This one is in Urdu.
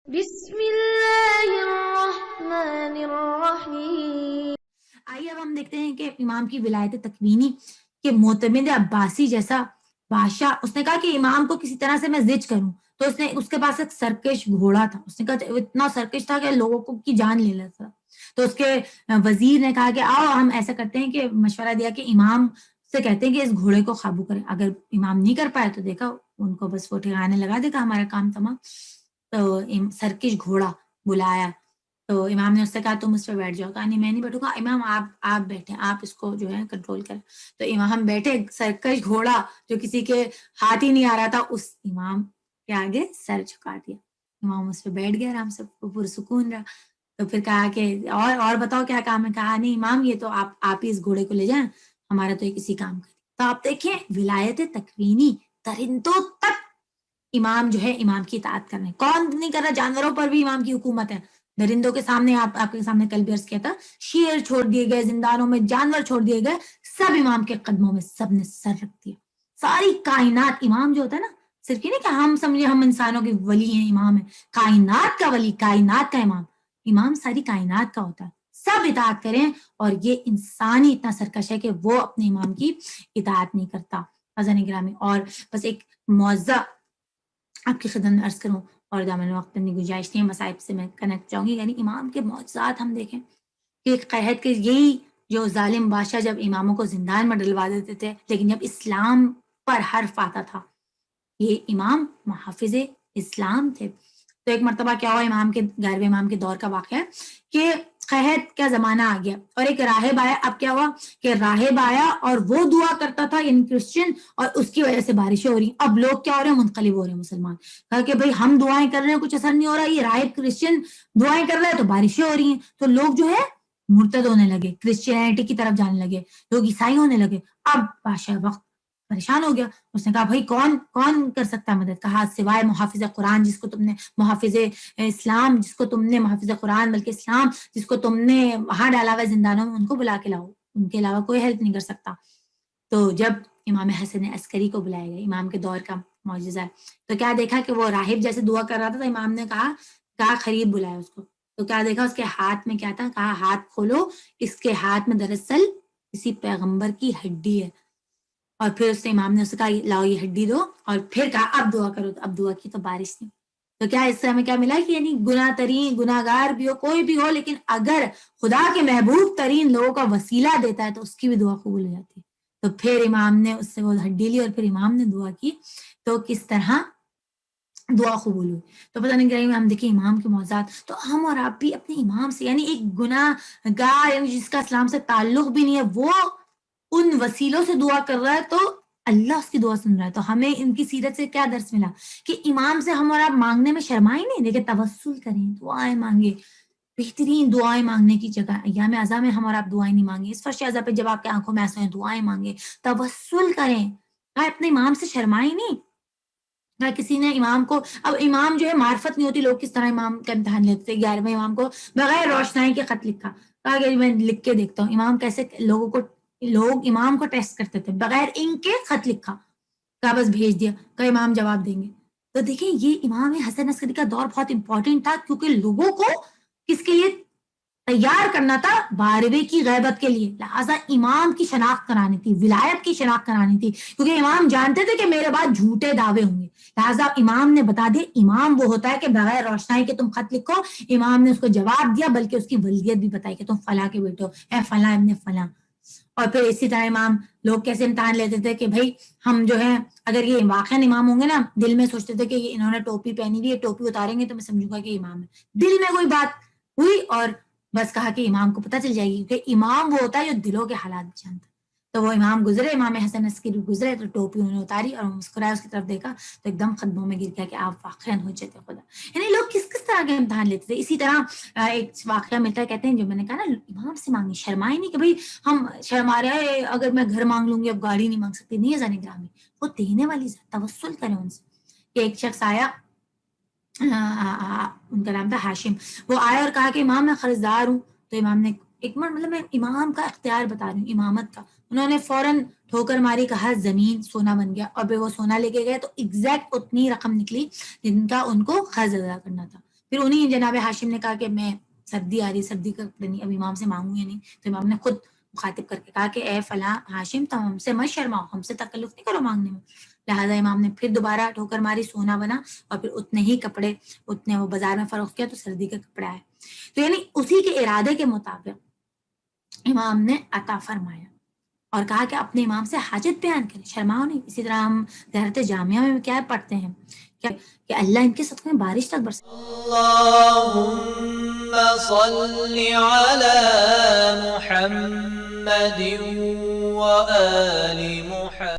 بسم اللہ الرحمن الرحیم۔ آئیے اب ہم دیکھتے ہیں کہ امام کی ولایت تکوینی کہ معتمد عباسی جیسا بادشاہ، اس نے کہا کہ امام کو کسی طرح سے میں زج کروں، تو اس کے پاس ایک سرکش گھوڑا تھا، اس نے کہا اتنا سرکش تھا کہ لوگوں کی جان لے لیتا تھا۔ تو اس کے وزیر نے کہا کہ آؤ ہم ایسا کرتے ہیں کہ مشورہ دیا کہ امام سے کہتے ہیں کہ اس گھوڑے کو قابو کریں، اگر امام نہیں کر پائے تو دیکھا ان کو بس وہ ٹھکانے لگا دے گا، ہمارا کام تمام۔ تو سرکش گھوڑا بلایا، تو امام نے اس سے کہا تم اس پہ بیٹھ جاؤ، کہا نہیں میں نہیں بیٹھوں گا، امام آپ بیٹھے، آپ اس کو جو ہے کنٹرول کریں۔ تو امام بیٹھے، سرکش گھوڑا جو کسی کے ہاتھ ہی نہیں آ رہا تھا اس امام کے آگے سر جھکا دیا، امام اس پہ بیٹھ گیا آرام سے، پرسکون رہا۔ تو پھر کہا کہ اور بتاؤ کیا کام ہے، کہا نہیں امام یہ تو آپ ہی اس گھوڑے کو لے جائیں، ہمارا تو یہ کسی کام کا۔ تو آپ دیکھیں ولایت تکوینی، درندوں تک امام جو ہے امام کی اطاعت کر رہے ہیں، کون نہیں کر رہا، جانوروں پر بھی امام کی حکومت ہے۔ درندوں کے سامنے آپ کے سامنے کل بھی عرض کیا تھا، شیر چھوڑ دیے گئے، زندانوں میں جانور چھوڑ دیے گئے، سب امام کے قدموں میں سب نے سر رکھ دیا۔ ساری کائنات، امام جو ہوتا ہے نا، صرف یہ نہیں کہ ہم سمجھے ہم انسانوں کے ولی ہیں، امام ہے، کائنات کا ولی، کائنات کا امام، امام ساری کائنات کا ہوتا ہے، سب اطاعت کریں۔ اور یہ انسانی اتنا سرکش ہے کہ وہ اپنے امام کی اطاعت نہیں کرتا۔ حضرت گرامی، اور بس ایک معزہ آپ کی خدمت میں عرض کروں، اور دامن وقت میں گنجائش نہیں ہے، مصائب سے میں کنیکٹ جاؤں گی۔ یعنی امام کے معجزات ہم دیکھیں کہ ایک قحط کے، یہی جو ظالم بادشاہ جب اماموں کو زندان میں ڈلوا دیتے تھے، لیکن جب اسلام پر حرف آتا تھا، یہ امام محافظ اسلام تھے۔ تو ایک مرتبہ کیا ہوا، امام کے 11ویں امام کے دور کا واقعہ ہے کہ قحط کا زمانہ آ گیا، اور ایک راہب آیا۔ اب کیا ہوا کہ راہب آیا اور وہ دعا کرتا تھا، یعنی کرسچن، اور اس کی وجہ سے بارشیں ہو رہی ہیں۔ اب لوگ کیا ہو رہے ہیں، منقلب ہو رہے ہیں مسلمان، کہا کہ بھئی ہم دعائیں کر رہے ہیں کچھ اثر نہیں ہو رہا، یہ راہب کرسچن دعائیں کر رہے ہیں تو بارشیں ہو رہی ہیں۔ تو لوگ جو ہے مرتد ہونے لگے، کرسچینٹی کی طرف جانے لگے، لوگ عیسائی ہونے لگے۔ اب بادشاہ وقت پریشان ہو گیا، اس نے کہا بھائی کون کر سکتا ہے مدد، کہا سوائے محافظ قرآن جس کو تم نے، محافظ اسلام جس کو تم نے، محافظ قرآن بلکہ اسلام جس کو تم نے وہاں ڈالا ہوا زندانوں میں، ان کو بلا کے لاؤ، ان کے علاوہ کوئی ہیلپ نہیں کر سکتا۔ تو جب امام حسن عسکری کو بلایا گیا، امام کے دور کا معجزہ ہے، تو کیا دیکھا کہ وہ راہب جیسے دعا کر رہا تھا، تو امام نے کہا خریب بلایا اس کو، تو کیا دیکھا اس کے ہاتھ میں کیا تھا، کہا ہاتھ کھولو، اس کے ہاتھ میں دراصل کسی پیغمبر کی ہڈی ہے۔ اور پھر اس نے امام نے اسے کہا لاؤ یہ ہڈی دو، اور پھر کہا اب دعا کرو، تو اب دعا کی تو بارش نہیں۔ تو کیا اس سے ہمیں کیا ملا کہ یعنی گناہ ترین، گناہ گار بھی ہو، کوئی بھی ہو، لیکن اگر خدا کے محبوب ترین لوگوں کا وسیلہ دیتا ہے تو اس کی بھی دعا قبول ہو جاتی ہے۔ تو پھر امام نے اس سے وہ ہڈی لی، اور پھر امام نے دعا کی، تو کس طرح دعا قبول ہوئی۔ تو پتہ نہیں کہ ہم دیکھیں امام کے معجزات، تو ہم اور آپ بھی اپنے امام سے، یعنی ایک گناہ گار، یعنی جس کا اسلام سے تعلق بھی نہیں ہے، وہ ان وسیلوں سے دعا کر رہا ہے تو اللہ اس کی دعا سن رہا ہے۔ تو ہمیں ان کی سیرت سے کیا درس ملا کہ امام سے ہم اور آپ مانگنے میں شرمائیں نہیں، دیکھیں توسل کریں، دعائیں مانگے، بہترین دعائیں مانگنے کی جگہ ایام اعظم میں ہم اور آپ دعائیں نہیں مانگے، اس فرش اعظم پہ جب آپ کے آنکھوں میں آنسو ہیں دعائیں مانگے، توسل کریں، اپنے امام سے شرمائیں نہیں۔ کسی نے امام کو، اب امام جو ہے معرفت نہیں ہوتی، لوگ کس طرح امام کا امتحان لیتے تھے، 11ویں امام کو بغیر روشنائی کے خط لکھا، کہا کہ میں لکھ کے دیکھتا ہوں، امام کیسے لوگ امام کو ٹیسٹ کرتے تھے، بغیر ان کے خط لکھا، کہا بس بھیج دیا، کہ امام جواب دیں گے۔ تو دیکھیں یہ امام حسن عسکری کا دور بہت امپورٹنٹ تھا، کیونکہ لوگوں کو کس کے لیے تیار کرنا تھا، 12ویں کی غیبت کے لیے، لہٰذا امام کی شناخت کرانی تھی، ولایت کی شناخت کرانی تھی، کیونکہ امام جانتے تھے کہ میرے بعد جھوٹے دعوے ہوں گے، لہٰذا امام نے بتا دیا، امام وہ ہوتا ہے کہ بغیر روشنائی کے تم خط لکھو، امام نے اس کو جواب دیا، بلکہ اس کی ولیت بھی بتائی کہ تم فلاں کے بیٹے ہو، اے فلاں ابن فلاں۔ اور پھر اسی طرح امام لوگ کیسے امتحان لیتے تھے کہ بھائی ہم جو ہے، اگر یہ واقعا امام ہوں گے نا، دل میں سوچتے تھے کہ انہوں نے ٹوپی پہنی ہوئی ہے، ٹوپی اتاریں گے تو میں سمجھوں گا کہ امام ہے، دل میں کوئی بات ہوئی اور بس کہا کہ امام کو پتہ چل جائے گی، کیونکہ امام وہ ہوتا ہے جو دلوں کے حالات بھی جانتا ہے۔ تو وہ امام گزرے، امام حسن عسکری گزرے، تو ٹوپی انہوں نے اتاری اور مسکرائے، اس کی طرف دیکھا تو ایک دم قدموں میں گر گیا کہ آپ واقعا حجت خدا۔ یعنی لوگ کس طرح کے امتحان لیتے تھے۔ اسی طرح ایک واقعہ ملتا ہے، کہتے ہیں جو میں نے کہا نا امام سے مانگی، شرمائے نہیں کہ بھئی ہم شرما رہے ہیں، اگر میں گھر مانگ لوں گی اب گاڑی نہیں مانگ سکتی، نہیں ہے زانی گرامی، وہ دینے والی ذات، توسل کریں ان سے۔ کہ ایک شخص آیا، ان کا نام تھا ہاشم، وہ آیا اور کہا کہ امام میں قرضدار ہوں، تو امام نے ایک مطلب میں امام کا اختیار بتا رہی ہوں، امامت کا، انہوں نے فوراً ٹھوکر ماری، کہا زمین سونا بن گیا، اور پھر وہ سونا لے کے گئے تو ایگزیکٹ اتنی رقم نکلی جن کا ان کو قرض ادا کرنا تھا۔ پھر انہیں جناب ہاشم نے کہا کہ میں سردی آ رہی، سردی کا کپڑے نہیں، اب امام سے مانگوں یا نہیں. تو امام نے خود مخاطب کر کے کہا کہ اے فلاں ہاشم، تم ہم سے مت شرماؤ، ہم سے تکلف نہیں کرو مانگنے میں. لہٰذا امام نے پھر دوبارہ ٹھوکر ماری، سونا بنا، اور پھر اتنے ہی کپڑے اتنے وہ بازار میں فروخت کیا تو سردی کا کپڑا ہے. تو یعنی اسی کے ارادے کے مطابق امام نے عطا فرمایا اور کہا کہ اپنے امام سے حاجت بیان کریں، شرماؤ نہیں. اسی طرح ہم زہرت جامعہ میں کیا پڑھتے ہیں کہ اللہ ان کے صدقے میں بارش تک برسا. اللهم صل على محمد وآل محمد